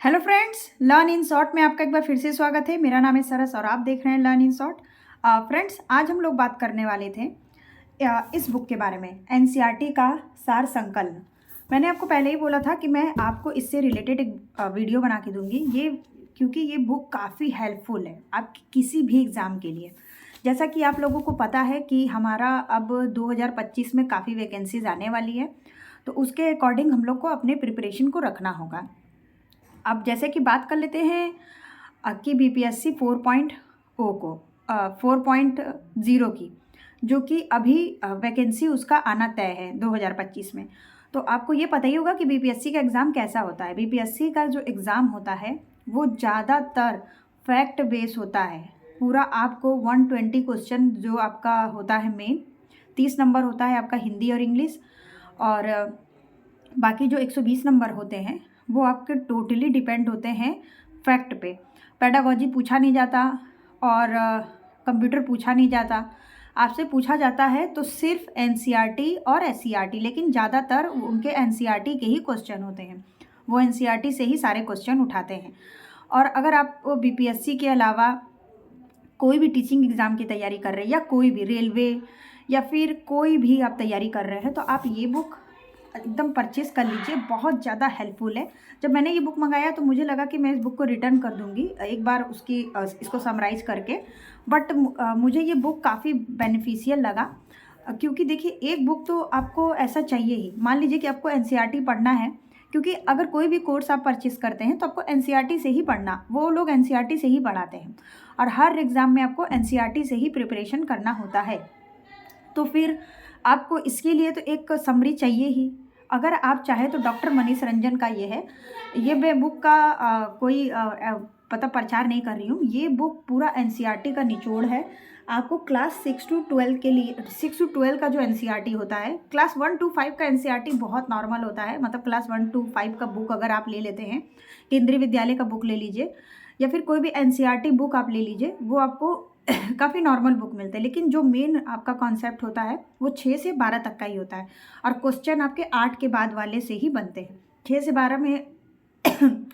Hello friends, learn in short में आपका एक बार फिर से स्वागत है। मेरा नाम है सरस और आप देख रहे हैं लर्न इन शॉर्ट। फ्रेंड्स, आज हम लोग बात करने वाले थे इस बुक के बारे में, एनसीईआरटी का सार संकलन। मैंने आपको पहले ही बोला था कि मैं आपको इससे रिलेटेड एक वीडियो बना के दूंगी, ये क्योंकि ये बुक काफ़ी हेल्पफुल है आपकी किसी भी एग्ज़ाम के लिए। जैसा कि आप लोगों को पता है कि हमारा अब 2025 में काफ़ी वैकेंसीज आने वाली है, तो उसके अकॉर्डिंग हम लोग को अपने प्रिपरेशन को रखना होगा। अब जैसे कि बात कर लेते हैं कि बीपीएससी 4.0 को 4.0 की, जो कि अभी वैकेंसी उसका आना तय है 2025 में। तो आपको ये पता ही होगा कि बीपीएससी का एग्ज़ाम कैसा होता है। बीपीएससी का जो एग्ज़ाम होता है वो ज़्यादातर फैक्ट बेस होता है। पूरा आपको 120 क्वेश्चन जो आपका होता है मेन, 30 नंबर होता है आपका हिंदी और इंग्लिश, और बाकी जो 120 नंबर होते हैं वो आपके टोटली डिपेंड होते हैं फैक्ट पे। पेडागॉजी पूछा नहीं जाता और कंप्यूटर पूछा नहीं जाता। आपसे पूछा जाता है तो सिर्फ एनसीईआरटी और एससीईआरटी, लेकिन ज़्यादातर उनके एनसीईआरटी के ही क्वेश्चन होते हैं, वो एनसीईआरटी से ही सारे क्वेश्चन उठाते हैं। और अगर आप बीपीएससी के अलावा कोई भी टीचिंग एग्ज़ाम की तैयारी कर रहे हैं या कोई भी रेलवे या फिर कोई भी आप तैयारी कर रहे हैं, तो आप ये बुक एकदम परचेस कर लीजिए, बहुत ज़्यादा हेल्पफुल है। जब मैंने ये बुक मंगाया तो मुझे लगा कि मैं इस बुक को रिटर्न कर दूँगी एक बार उसकी इसको समराइज़ करके, बट मुझे ये बुक काफ़ी बेनिफिशियल लगा। क्योंकि देखिए, एक बुक तो आपको ऐसा चाहिए ही। मान लीजिए कि आपको एनसीईआरटी पढ़ना है, क्योंकि अगर कोई भी कोर्स आप परचेस करते हैं तो आपको एनसीईआरटी से ही पढ़ना, वो लोग एनसीईआरटी से ही पढ़ाते हैं और हर एग्ज़ाम में आपको एनसीईआरटी से ही प्रिपरेशन करना होता है। तो फिर आपको इसके लिए तो एक समरी चाहिए ही। अगर आप चाहें तो डॉक्टर मनीष रंजन का ये है, ये मैं बुक का कोई पता प्रचार नहीं कर रही हूँ। ये बुक पूरा एनसीईआरटी का निचोड़ है। आपको क्लास 6 टू 12 के लिए, 6 टू 12 का जो एनसीईआरटी होता है, क्लास 1 टू 5 का एनसीईआरटी बहुत नॉर्मल होता है। मतलब क्लास 1 टू 5 का बुक अगर आप ले लेते हैं, केंद्रीय विद्यालय का बुक ले लीजिए या फिर कोई भी एनसीईआरटी बुक आप ले लीजिए, वो आपको काफ़ी नॉर्मल बुक मिलते हैं। लेकिन जो मेन आपका कॉन्सेप्ट होता है वो 6 से 12 तक का ही होता है और क्वेश्चन आपके 8 के बाद वाले से ही बनते हैं। 6 से 12 में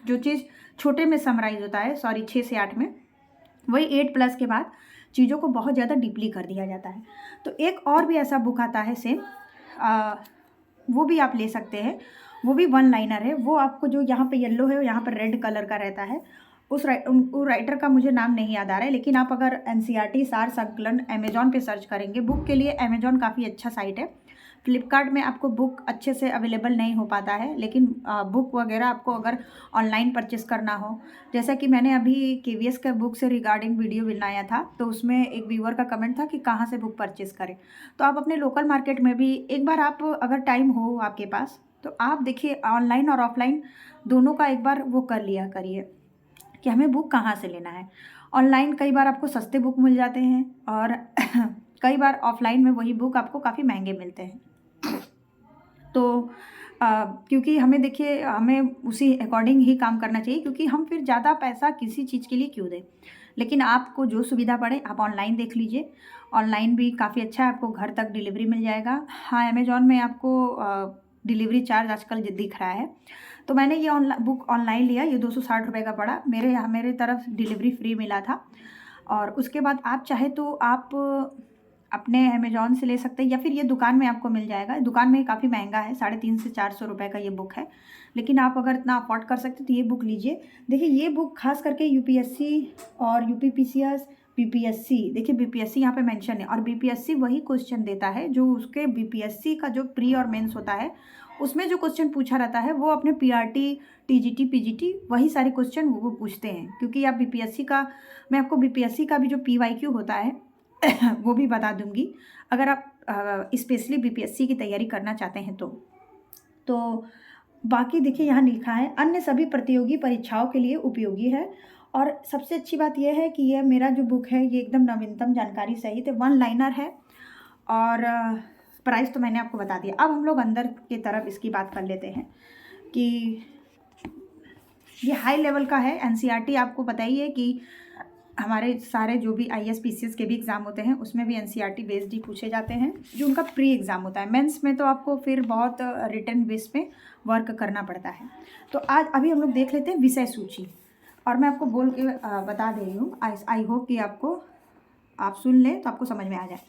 जो चीज़ छोटे में समराइज होता है, सॉरी 6 से 8 में, वही 8 प्लस के बाद चीज़ों को बहुत ज़्यादा डीपली कर दिया जाता है। तो एक और भी ऐसा बुक आता है सेम, वो भी आप ले सकते हैं। वो भी वन लाइनर है। वो आपको जो यहाँ पे येलो है यहाँ पर रेड कलर का रहता है, उस राइटर का मुझे नाम नहीं याद आ रहा है। लेकिन आप अगर एनसीईआरटी सार संकलन अमेजॉन पे सर्च करेंगे, बुक के लिए अमेजॉन काफ़ी अच्छा साइट है। फ्लिपकार्ट में आपको बुक अच्छे से अवेलेबल नहीं हो पाता है, लेकिन बुक वगैरह आपको अगर ऑनलाइन परचेस करना हो, जैसा कि मैंने अभी केवीएस का बुक से रिगार्डिंग वीडियो बनाया था, तो उसमें एक व्यूअर का कमेंट था कि कहाँ से बुक परचेस करें। तो आप अपने लोकल मार्केट में भी एक बार, आप अगर टाइम हो आपके पास, तो आप देखिए ऑनलाइन और ऑफलाइन दोनों का एक बार वो कर लिया करिए कि हमें बुक कहाँ से लेना है। ऑनलाइन कई बार आपको सस्ते बुक मिल जाते हैं और कई बार ऑफलाइन में वही बुक आपको काफ़ी महंगे मिलते हैं। तो क्योंकि हमें देखिए, हमें उसी अकॉर्डिंग ही काम करना चाहिए, क्योंकि हम फिर ज़्यादा पैसा किसी चीज़ के लिए क्यों दें। लेकिन आपको जो सुविधा पड़े आप ऑनलाइन देख लीजिए। ऑनलाइन भी काफ़ी अच्छा है, आपको घर तक डिलीवरी मिल जाएगा। हाँ, अमेजॉन में आपको डिलीवरी चार्ज आजकल दिख रहा है। तो मैंने ये बुक ऑनलाइन लिया, ये 260 रुपये का पड़ा। मेरे तरफ डिलीवरी फ्री मिला था। और उसके बाद आप चाहे तो आप अपने अमेज़न से ले सकते हैं या फिर ये दुकान में आपको मिल जाएगा। दुकान में काफ़ी महंगा है, 350 से 400 रुपये का ये बुक है। लेकिन आप अगर इतना अफोर्ड कर सकते तो ये बुक लीजिए। देखिए, ये बुक खास करके यूपीएससी और यूपीपीसीएस, बीपीएससी, देखिए बीपीएससी यहाँ पे मेंशन है और बीपीएससी वही क्वेश्चन देता है जो उसके बीपीएससी का जो प्री और मेंस होता है, उसमें जो क्वेश्चन पूछा रहता है वो अपने पीआरटी, टीजीटी, पीजीटी, वही सारे क्वेश्चन वो पूछते हैं। क्योंकि आप बीपीएससी का, मैं आपको बीपीएससी का भी जो पीवाईक्यू होता है वो भी बता दूंगी, अगर आप स्पेशली बीपीएससी की तैयारी करना चाहते हैं तो बाकी देखिए यहाँ लिखा है अन्य सभी प्रतियोगी परीक्षाओं के लिए उपयोगी है। और सबसे अच्छी बात यह है कि यह मेरा जो बुक है ये एकदम नवीनतम जानकारी सहित है, वन लाइनर है और प्राइस तो मैंने आपको बता दिया। अब हम लोग अंदर की तरफ इसकी बात कर लेते हैं कि ये हाई लेवल का है। एनसीईआरटी आपको पता ही है कि हमारे सारे जो भी IAS PCS के भी एग्ज़ाम होते हैं उसमें भी NCERT बेस्ड ही पूछे जाते हैं, जो उनका प्री एग्ज़ाम होता है। मेंस में तो आपको फिर बहुत रिटन बेस पे वर्क करना पड़ता है। तो आज अभी हम लोग देख लेते हैं विषय सूची, और मैं आपको बोल के बता दे रही हूँ। आई होप कि आप सुन लें तो आपको समझ में आ जाए।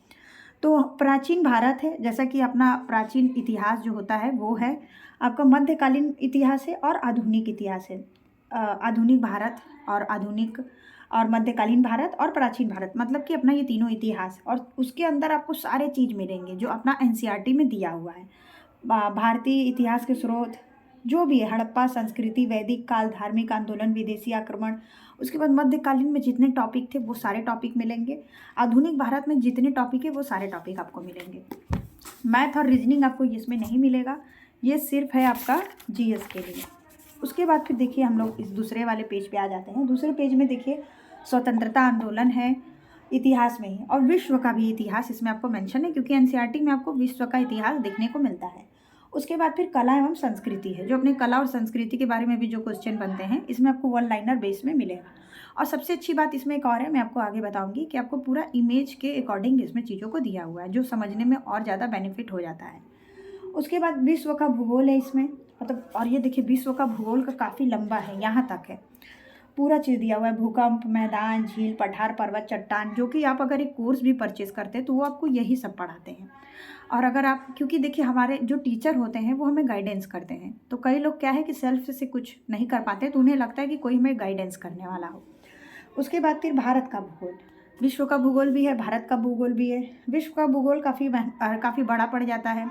तो प्राचीन भारत है, जैसा कि अपना प्राचीन इतिहास जो होता है वो है आपका मध्यकालीन इतिहास है और आधुनिक इतिहास है। आधुनिक भारत और आधुनिक और मध्यकालीन भारत और प्राचीन भारत, मतलब कि अपना ये तीनों इतिहास, और उसके अंदर आपको सारे चीज़ मिलेंगे जो अपना NCERT में दिया हुआ है। भारतीय इतिहास के स्रोत जो भी है, हड़प्पा संस्कृति, वैदिक काल, धार्मिक आंदोलन, विदेशी आक्रमण, उसके बाद मध्यकालीन में जितने टॉपिक थे वो सारे टॉपिक मिलेंगे। आधुनिक भारत में जितने टॉपिक है वो सारे टॉपिक आपको मिलेंगे। मैथ और रीजनिंग आपको इसमें नहीं मिलेगा, ये सिर्फ है आपका GS के लिए। उसके बाद फिर देखिए हम लोग इस दूसरे वाले पेज पे आ जाते हैं। दूसरे पेज में देखिए स्वतंत्रता आंदोलन है इतिहास में ही, और विश्व का भी इतिहास इसमें आपको मेंशन है, क्योंकि NCERT में आपको विश्व का इतिहास देखने को मिलता है। उसके बाद फिर कला एवं संस्कृति है, जो अपने कला और संस्कृति के बारे में भी जो क्वेश्चन बनते हैं इसमें आपको 1 लाइनर बेस में मिलेगा। और सबसे अच्छी बात इसमें एक और है, मैं आपको आगे बताऊंगी कि आपको पूरा इमेज के अकॉर्डिंग इसमें चीज़ों को दिया हुआ है, जो समझने में और ज़्यादा बेनिफिट हो जाता है। उसके बाद विश्व का भूगोल है इसमें, मतलब, और ये देखिए विश्व का भूगोल का काफ़ी लंबा है, यहाँ तक है, पूरा चीज़ दिया हुआ है। भूकंप, मैदान, झील, पठार, पर्वत, चट्टान, जो कि आप अगर एक कोर्स भी परचेज करते हैं तो वो आपको यही सब पढ़ाते हैं। और अगर आप, क्योंकि देखिए हमारे जो टीचर होते हैं वो हमें गाइडेंस करते हैं, तो कई लोग क्या है कि सेल्फ से कुछ नहीं कर पाते, तो उन्हें लगता है कि कोई हमें गाइडेंस करने वाला हो। उसके बाद फिर भारत का भूगोल, विश्व का भूगोल भी है, भारत का भूगोल भी है। विश्व का भूगोल काफ़ी बड़ा पड़ जाता है।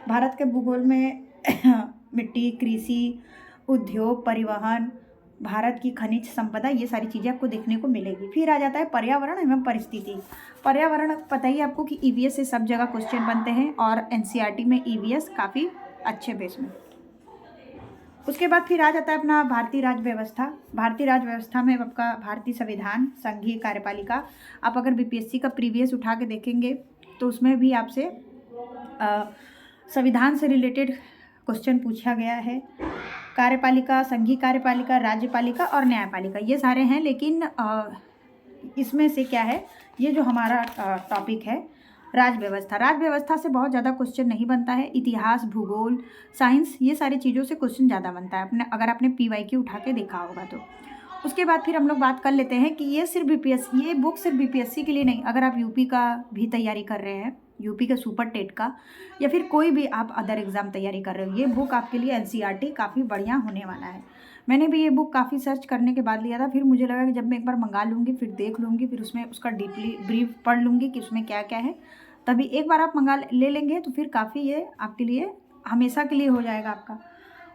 भारत के भूगोल में मिट्टी, कृषि, उद्योग, परिवहन, भारत की खनिज संपदा, ये सारी चीज़ें आपको देखने को मिलेगी। फिर आ जाता है पर्यावरण एवं परिस्थिति। पर्यावरण पता ही आपको कि EVS से सब जगह क्वेश्चन बनते हैं, और NCERT में EVS काफ़ी अच्छे बेस में। उसके बाद फिर आ जाता है अपना भारतीय राज्य व्यवस्था। भारतीय राज्य व्यवस्था में आपका भारतीय संविधान, संघीय कार्यपालिका। आप अगर BPSC का प्रीवियस उठा के देखेंगे तो उसमें भी आपसे संविधान से रिलेटेड क्वेश्चन पूछा गया है। कार्यपालिका, संघीय कार्यपालिका, राज्यपालिका और न्यायपालिका, ये सारे हैं, लेकिन इसमें से क्या है, ये जो हमारा टॉपिक है राज्य व्यवस्था, राज्य व्यवस्था से बहुत ज़्यादा क्वेश्चन नहीं बनता है। इतिहास, भूगोल, साइंस, ये सारी चीज़ों से क्वेश्चन ज़्यादा बनता है, अगर आपने PYQ उठा के देखा होगा तो। उसके बाद फिर हम लोग बात कर लेते हैं कि ये बुक सिर्फ BPSC के लिए नहीं, अगर आप UP का भी तैयारी कर रहे हैं, UP के सुपर टेट का, या फिर कोई भी आप अदर एग्ज़ाम तैयारी कर रहे हो, ये बुक आपके लिए NCERT काफ़ी बढ़िया होने वाला है। मैंने भी ये बुक काफ़ी सर्च करने के बाद लिया था, फिर मुझे लगा कि जब मैं एक बार मंगा लूँगी, फिर देख लूँगी, फिर उसमें उसका डीपली ब्रीफ पढ़ लूँगी कि उसमें क्या क्या है, तभी एक बार आप ले लेंगे तो फिर काफ़ी ये आपके लिए हमेशा के लिए हो जाएगा आपका।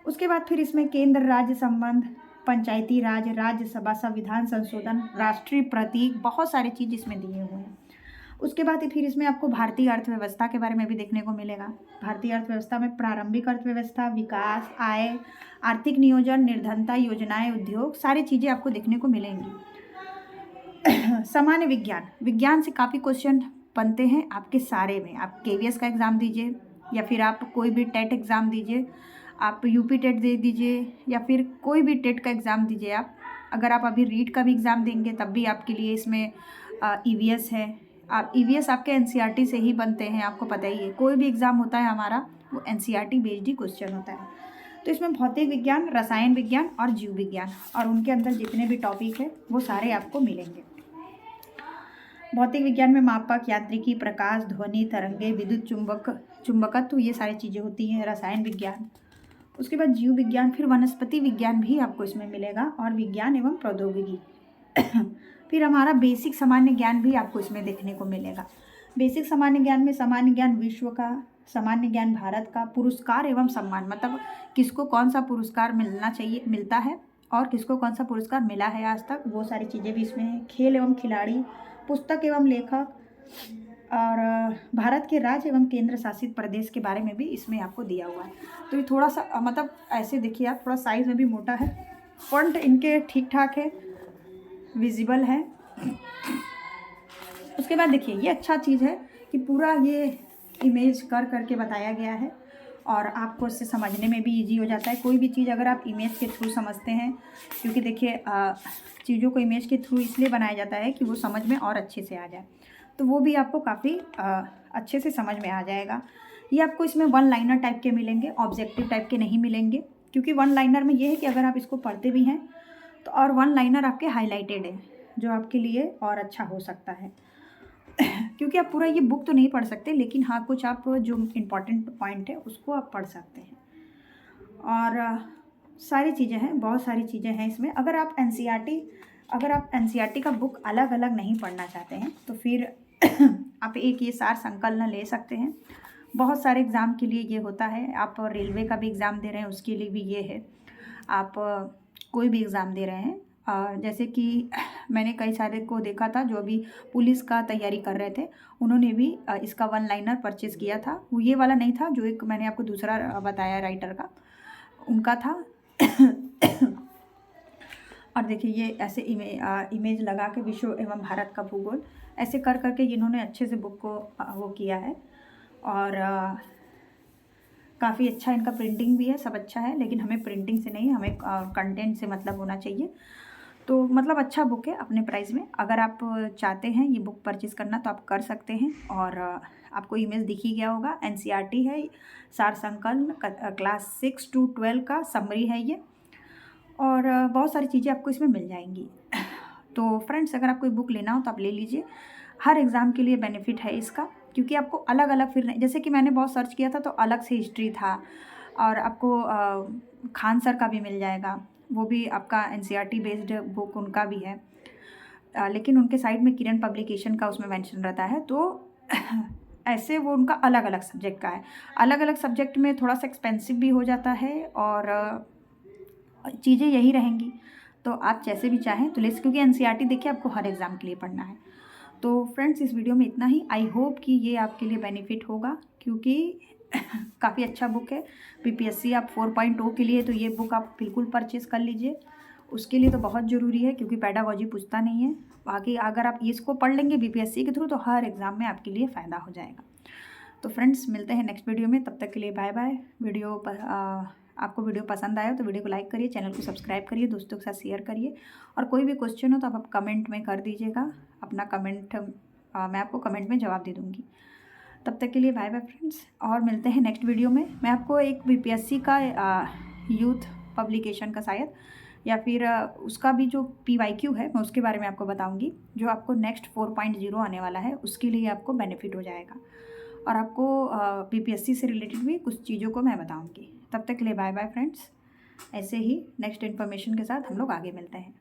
उसके बाद फिर इसमें केंद्र राज्य संबंध, पंचायती राज, राज्यसभा, संविधान संशोधन, राष्ट्रीय प्रतीक, बहुत सारी चीज़ इसमें दिए हुए हैं। उसके बाद फिर इसमें आपको भारतीय अर्थव्यवस्था के बारे में भी देखने को मिलेगा। भारतीय अर्थव्यवस्था में प्रारंभिक अर्थव्यवस्था, विकास, आय, आर्थिक नियोजन, निर्धनता, योजनाएं, उद्योग, सारी चीज़ें आपको देखने को मिलेंगी। सामान्य विज्ञान, विज्ञान से काफ़ी क्वेश्चन बनते हैं आपके सारे में। आप KVS का एग्ज़ाम दीजिए, या फिर आप कोई भी टेट एग्ज़ाम दीजिए, आप UP टेट दे दीजिए, या फिर कोई भी टेट का एग्ज़ाम दीजिए आप। अगर आप अभी रीट का भी एग्ज़ाम देंगे तब भी आपके लिए इसमें EVS है। आप EVS आपके NCERT से ही बनते हैं, आपको पता ही है। कोई भी एग्ज़ाम होता है हमारा वो NCERT बेस्ड ही क्वेश्चन होता है। तो इसमें भौतिक विज्ञान, रसायन विज्ञान और जीव विज्ञान, और उनके अंदर जितने भी टॉपिक है वो सारे आपको मिलेंगे। भौतिक विज्ञान में मापक, यांत्रिकी, प्रकाश, ध्वनि, तरंगे, विद्युत चुंबकत्व, ये सारी चीज़ें होती हैं। रसायन विज्ञान, उसके बाद जीव विज्ञान, फिर वनस्पति विज्ञान भी आपको इसमें मिलेगा, और विज्ञान एवं प्रौद्योगिकी। फिर हमारा बेसिक सामान्य ज्ञान भी आपको इसमें देखने को मिलेगा। बेसिक सामान्य ज्ञान में सामान्य ज्ञान विश्व का, सामान्य ज्ञान भारत का, पुरस्कार एवं सम्मान, मतलब किसको कौन सा पुरस्कार मिलता है और किसको कौन सा पुरस्कार मिला है आज तक, वो सारी चीज़ें भी इसमें हैं। खेल एवं खिलाड़ी, पुस्तक एवं लेखक, और भारत के राज्य एवं केंद्र शासित प्रदेश के बारे में भी इसमें आपको दिया हुआ है। तो ये थोड़ा सा मतलब ऐसे देखिए आप, थोड़ा साइज़ में भी मोटा है, फॉन्ट इनके ठीक ठाक है, विजिबल है। उसके बाद देखिए ये अच्छा चीज़ है कि पूरा ये इमेज करके बताया गया है, और आपको इससे समझने में भी ईजी हो जाता है। कोई भी चीज़ अगर आप इमेज के थ्रू समझते हैं, क्योंकि देखिए चीज़ों को इमेज के थ्रू इसलिए बनाया जाता है कि वो समझ में और अच्छे से आ जाए, तो वो भी आपको काफ़ी अच्छे से समझ में आ जाएगा। ये आपको इसमें वन लाइनर टाइप के मिलेंगे, ऑब्जेक्टिव टाइप के नहीं मिलेंगे, क्योंकि वन लाइनर में ये है कि अगर आप इसको पढ़ते भी हैं तो और वन लाइनर आपके हाईलाइटेड है, जो आपके लिए और अच्छा हो सकता है। क्योंकि आप पूरा ये बुक तो नहीं पढ़ सकते, लेकिन हाँ कुछ आप जो इम्पोर्टेंट पॉइंट है उसको आप पढ़ सकते हैं। और सारी चीज़ें हैं, बहुत सारी चीज़ें हैं इसमें। अगर आप एनसीईआरटी का बुक अलग अलग नहीं पढ़ना चाहते हैं तो फिर आप एक ये सार संकलन ले सकते हैं। बहुत सारे एग्ज़ाम के लिए ये होता है। आप रेलवे का भी एग्ज़ाम दे रहे हैं उसके लिए भी ये है। आप कोई भी एग्ज़ाम दे रहे हैं, जैसे कि मैंने कई सारे को देखा था जो अभी पुलिस का तैयारी कर रहे थे, उन्होंने भी इसका वन लाइनर परचेज़ किया था। वो ये वाला नहीं था जो एक मैंने आपको दूसरा बताया राइटर का, उनका था। और देखिए ये ऐसे इमेज लगा के विश्व एवं भारत का भूगोल ऐसे कर करके इन्होंने अच्छे से बुक को वो किया है। और काफ़ी अच्छा इनका प्रिंटिंग भी है, सब अच्छा है, लेकिन हमें प्रिंटिंग से नहीं, हमें कंटेंट से मतलब होना चाहिए। तो मतलब अच्छा बुक है अपने प्राइस में। अगर आप चाहते हैं ये बुक परचेज़ करना तो आप कर सकते हैं। और आपको इमेज दिख ही गया होगा, एनसीईआरटी है, सार संकलन क्लास 6 to 12 का समरी है ये। और बहुत सारी चीज़ें आपको इसमें मिल जाएंगी। तो फ्रेंड्स, अगर आपको ये बुक लेना हो तो आप ले लीजिए। हर एग्ज़ाम के लिए बेनिफिट है इसका, क्योंकि आपको अलग अलग फिर जैसे कि मैंने बहुत सर्च किया था तो अलग से हिस्ट्री था, और आपको खान सर का भी मिल जाएगा, वो भी आपका एनसीईआरटी बेस्ड बुक उनका भी है। लेकिन उनके साइड में किरण पब्लिकेशन का उसमें मेंशन रहता है। तो ऐसे वो उनका अलग अलग सब्जेक्ट का है। अलग अलग सब्जेक्ट में थोड़ा सा एक्सपेंसिव भी हो जाता है, और चीज़ें यही रहेंगी। तो आप जैसे भी चाहें तो ले, क्योंकि एनसीईआरटी देखिए आपको हर एग्ज़ाम के लिए पढ़ना है। तो फ्रेंड्स, इस वीडियो में इतना ही। आई होप कि ये आपके लिए बेनिफिट होगा, क्योंकि काफ़ी अच्छा बुक है। बीपीएससी आप 4.0 के लिए तो ये बुक आप बिल्कुल परचेज़ कर लीजिए। उसके लिए तो बहुत ज़रूरी है, क्योंकि पेडागॉजी पूछता नहीं है। बाकी अगर आप इसको पढ़ लेंगे बीपीएससी के थ्रू तो हर एग्ज़ाम में आपके लिए फ़ायदा हो जाएगा। तो फ्रेंड्स, मिलते हैं नेक्स्ट वीडियो में, तब तक के लिए बाय बाय। आपको वीडियो पसंद आया तो वीडियो को लाइक करिए, चैनल को सब्सक्राइब करिए, दोस्तों के साथ शेयर करिए। और कोई भी क्वेश्चन हो तो आप कमेंट में कर दीजिएगा अपना कमेंट, मैं आपको कमेंट में जवाब दे दूँगी। तब तक के लिए बाय बाय फ्रेंड्स, और मिलते हैं नेक्स्ट वीडियो में। मैं आपको एक बीपीएससी का यूथ पब्लिकेशन का शायद, या फिर उसका भी जो पीवाईक्यू है मैं उसके बारे में आपको बताऊंगी, जो आपको नेक्स्ट 4.0 आने वाला है, उसके लिए आपको बेनिफिट हो जाएगा। और आपको बीपीएससी से रिलेटेड भी कुछ चीज़ों को मैं बताऊंगी। तब तक के लिए बाय बाय फ्रेंड्स। ऐसे ही नेक्स्ट इन्फॉर्मेशन के साथ हम लोग आगे मिलते हैं।